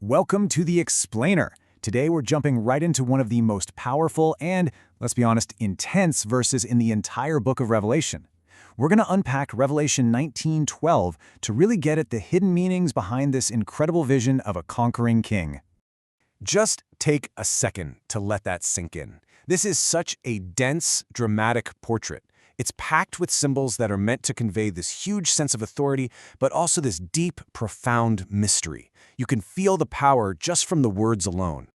Welcome to The Explainer. Today we're jumping right into one of the most powerful and, let's be honest, intense verses in the entire book of Revelation. We're going to unpack Revelation 19:12 to really get at the hidden meanings behind this incredible vision of a conquering king. Just take a second to let that sink in. This is such a dense, dramatic portrait. It's packed with symbols that are meant to convey this huge sense of authority, but also this deep, profound mystery. You can feel the power just from the words alone.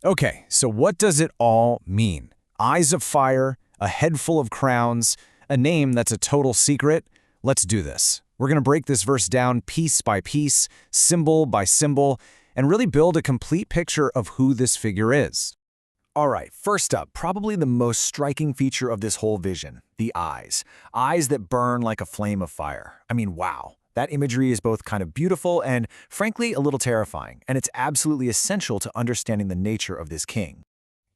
Okay, so what does it all mean? Eyes of fire, a head full of crowns, a name that's a total secret? Let's do this. We're going to break this verse down piece by piece, symbol by symbol, and really build a complete picture of who this figure is. All right, first up, probably the most striking feature of this whole vision, the eyes. Eyes that burn like a flame of fire. I mean, wow. That imagery is both kind of beautiful and, frankly, a little terrifying, and it's absolutely essential to understanding the nature of this king.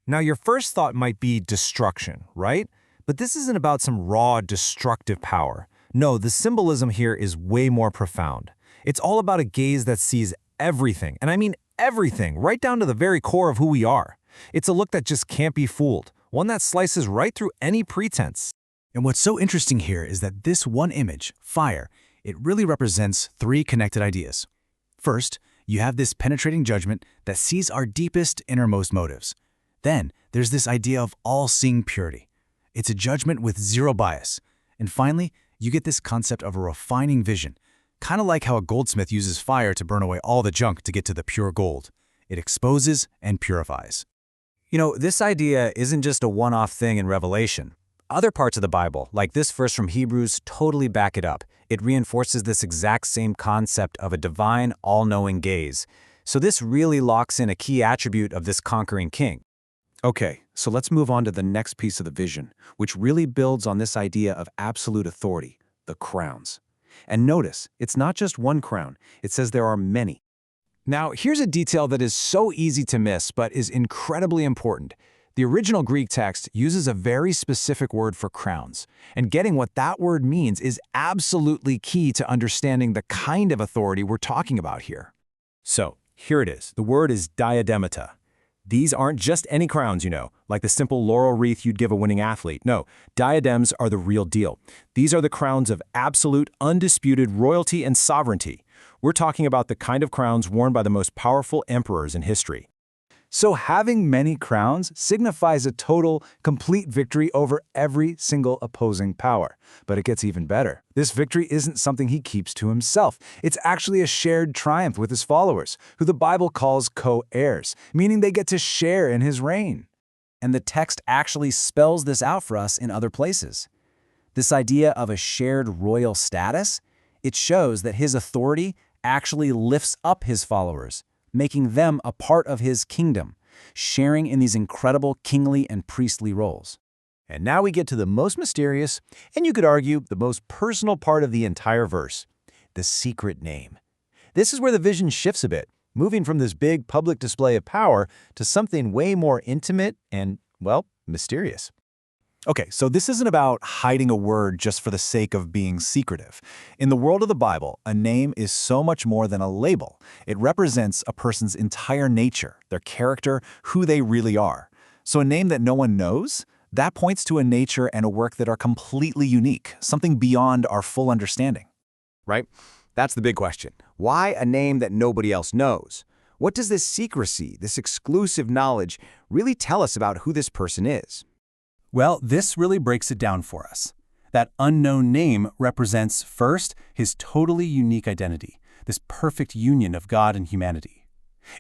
Now, your first thought might be destruction, right? But this isn't about some raw, destructive power. No, the symbolism here is way more profound. It's all about a gaze that sees everything, and I mean everything, right down to the very core of who we are. It's a look that just can't be fooled, one that slices right through any pretense. And what's so interesting here is that this one image, fire, it really represents three connected ideas. First, you have this penetrating judgment that sees our deepest, innermost motives. Then, there's this idea of all-seeing purity. It's a judgment with zero bias. And finally, you get this concept of a refining vision, kind of like how a goldsmith uses fire to burn away all the junk to get to the pure gold. It exposes and purifies. You know, this idea isn't just a one-off thing in Revelation. Other parts of the Bible, like this verse from Hebrews, totally back it up. It reinforces this exact same concept of a divine, all-knowing gaze. So this really locks in a key attribute of this conquering king. Okay, so let's move on to the next piece of the vision, which really builds on this idea of absolute authority, the crowns. And notice, it's not just one crown. It says there are many. Now, here's a detail that is so easy to miss, but is incredibly important. The original Greek text uses a very specific word for crowns, and getting what that word means is absolutely key to understanding the kind of authority we're talking about here. So, here it is. The word is diademata. These aren't just any crowns, like the simple laurel wreath you'd give a winning athlete. No, diadems are the real deal. These are the crowns of absolute, undisputed royalty and sovereignty. We're talking about the kind of crowns worn by the most powerful emperors in history. So having many crowns signifies a total, complete victory over every single opposing power. But it gets even better. This victory isn't something he keeps to himself. It's actually a shared triumph with his followers, who the Bible calls co-heirs, meaning they get to share in his reign. And the text actually spells this out for us in other places. This idea of a shared royal status, it shows that his authority actually lifts up his followers, making them a part of his kingdom, sharing in these incredible kingly and priestly roles. And now we get to the most mysterious, and you could argue the most personal part of the entire verse, the secret name. This is where the vision shifts a bit, moving from this big public display of power to something way more intimate and, well, mysterious. Okay, so this isn't about hiding a word just for the sake of being secretive. In the world of the Bible, a name is so much more than a label. It represents a person's entire nature, their character, who they really are. So a name that no one knows, that points to a nature and a work that are completely unique, something beyond our full understanding. Right? That's the big question. Why a name that nobody else knows? What does this secrecy, this exclusive knowledge, really tell us about who this person is? Well, this really breaks it down for us. That unknown name represents, first, his totally unique identity, this perfect union of God and humanity.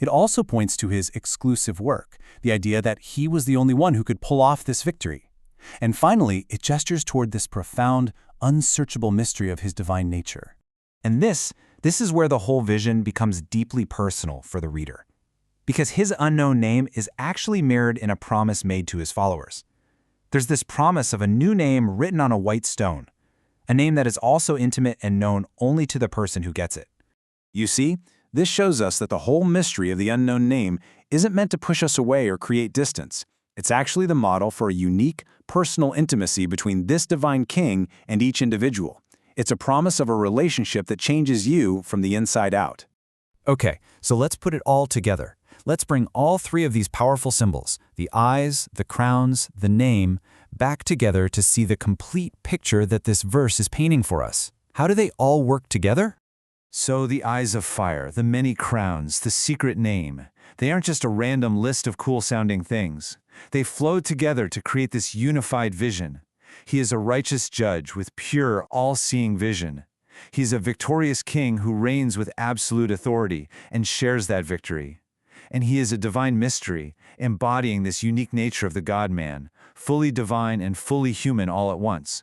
It also points to his exclusive work, the idea that he was the only one who could pull off this victory. And finally, it gestures toward this profound, unsearchable mystery of his divine nature. And this is where the whole vision becomes deeply personal for the reader. Because his unknown name is actually mirrored in a promise made to his followers. There's this promise of a new name written on a white stone, a name that is also intimate and known only to the person who gets it. You see, this shows us that the whole mystery of the unknown name isn't meant to push us away or create distance. It's actually the model for a unique, personal intimacy between this divine king and each individual. It's a promise of a relationship that changes you from the inside out. Okay, so let's put it all together. Let's bring all three of these powerful symbols, the eyes, the crowns, the name, back together to see the complete picture that this verse is painting for us. How do they all work together? So the eyes of fire, the many crowns, the secret name, they aren't just a random list of cool-sounding things. They flow together to create this unified vision. He is a righteous judge with pure, all-seeing vision. He is a victorious king who reigns with absolute authority and shares that victory. And he is a divine mystery, embodying this unique nature of the God-man, fully divine and fully human all at once.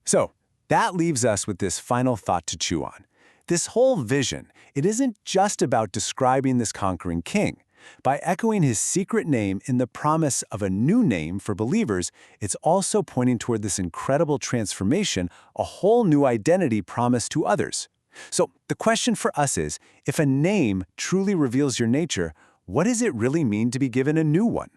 So, that leaves us with this final thought to chew on. This whole vision, it isn't just about describing this conquering king. By echoing his secret name in the promise of a new name for believers, it's also pointing toward this incredible transformation, a whole new identity promised to others. So the question for us is, if a name truly reveals your nature, what does it really mean to be given a new one?